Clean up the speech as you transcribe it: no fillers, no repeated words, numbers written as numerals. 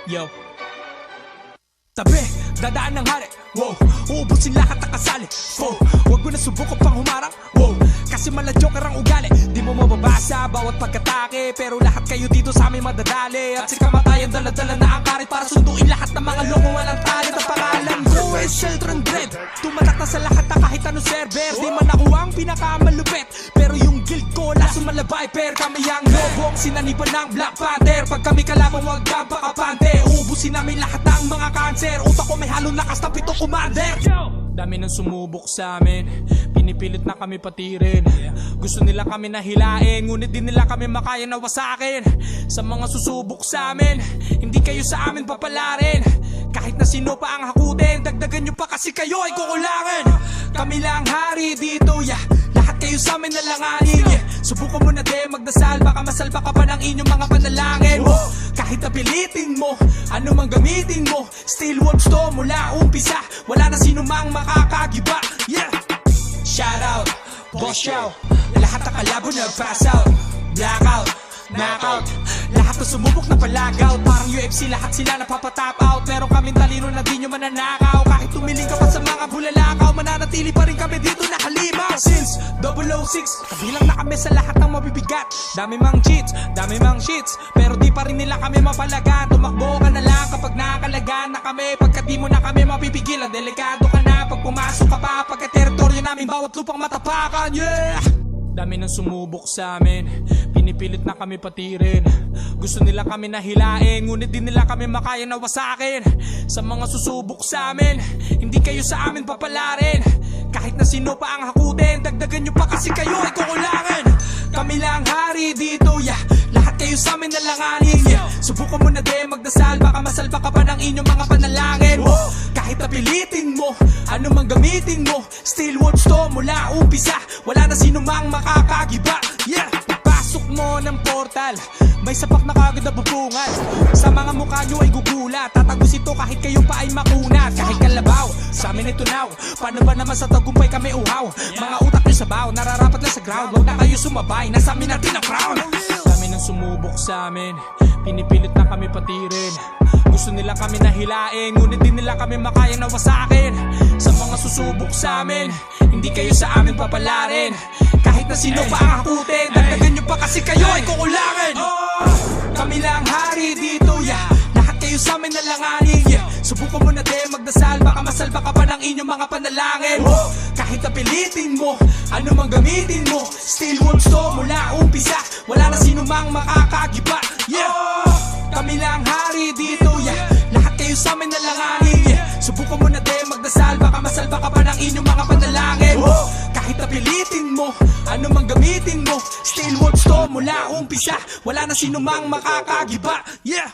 Yo. Tabi, dadaan ng hari. Wow, uubusin lahat ng kasali. Wow, huwag mo na subukan pang humarang. Wow, kasi mala-joker ang ugali. Di mo mababasa bawat pagkatake, pero lahat kayo dito sa amin madadali. At si kamatayan dala-dala na ang karit para sunduin lahat ng mga loko walang talit. Ang pangalan ko is Sheldon Dread. Tumatak na sa lahat na kahit anong server. Di man ako ang pinakamalupit, pero yung guild ko laso malaviper. Kami ang lobong sinaniban ng Black Panther. Pag kami kalaban wag kang pakapante. Uubusin namin lahat ng mga cancer. Utak ko may halong lakas na pitong commander. Dami nang sumubok sa amin, pinipilit na kami patirin. Gusto nila kami nahilain, ngunit di nila kami makaya na wasakin. Sa mga susubok sa amin, hindi kayo sa amin papalarin. Kahit na sino pa ang hakutin, dagdagan nyo pa kasi kayo ay kukulangan. Kami lang hari dito, yeah. Lahat kayo sa amin nalanganin, yeah. Subukan mo na din magdasal, baka masalba ka pa ng inyong mga panalangin. Kahit napilitin mo, ano mang gamitin mo, still wolves to mula umpisa. Wala na sino mang makakagiba, yeah. Shout out, boss show. Lahat ng kalabo nag-pass out, blackout, knockout. Lahat na sumubok na palagaw, parang UFC lahat sila napapatap out. Meron kaming talino na di nyo mananakaw. Kahit tumiling ka pa sa mga bulalakaw, mananatili pa rin kami dito nakalimaw. Since 006, kabilang na kami sa lahat ng mabibigat. Dami mang cheats, dami mang shits, pero di pa rin nila kami mapalagan. Tumakbo ka na lang kapag nakakalagan na kami. Pagka di mo na kami mapipigilan, delikado ka na pag pumasok ka pa. Pagka teritoryo namin bawat lupang matapakan, yeah. Dami nang sumubok sa amin, pinipilit na kami patirin. Gusto nila kami nahilain, ngunit di nila kami makaya na wasakin. Sa mga susubok sa amin, hindi kayo sa amin papalarin. Kahit na sino pa ang hakutin, dagdagan nyo pa kasi kayo ay kukulangan. Kami lang hari dito, yeah. Lahat kayo sa amin nalanganin, yeah. Subukan mo na din magdasal, baka masalba ka pa ng inyong mga panalangin. Kahit napilitin mo, ano mang gamitin mo, still wolves to mula umpisa. Wala na sino mang makakagiba, yeah. Pasok mo ng portal, may sapak na kagad na bubungan. Sa mga mukha nyo ay gugulat, tatagos ito kahit kayo pa ay makunat. Kahit kalabaw, sa amin ito now. Paano ba naman sa tagumpay kami uhaw? Mga utak nyo sabaw, nararapat lang sa ground. Huwag na kayo sumabay, nasa amin natin ang crown. Dami nang sumubok sa amin, pinipilit na kami patirin. Gusto nila kami nahilain, ngunit di nila kami makaya na wasakin. Sa mga susubok sa amin, hindi kayo sa amin papalarin. Kahit na sino pa ang hakutin, dagdagan nyo pa kasi kayo ay kukulangan. Kami lang hari dito, yeah. Lahat kayo sa amin nalanganin, yeah. Subukan mo na din magdasal, baka masalba ka pa ng inyong mga panalangin. Kahit napilitin mo, ano mang gamitin mo, still wolves to mula umpisa. Wala na sino mang makakagiba, yeah. Kami lang hari dito, yeah. Lahat kayo sa amin nalanganin, yeah. Subukan mo na din magdasal, baka masalba ka pa ng inyong mga panalangin. Kahit napilitin mo, ano mang gamitin mo, still wolves to mula umpisa. Wala na sino mang makakagiba, yeah.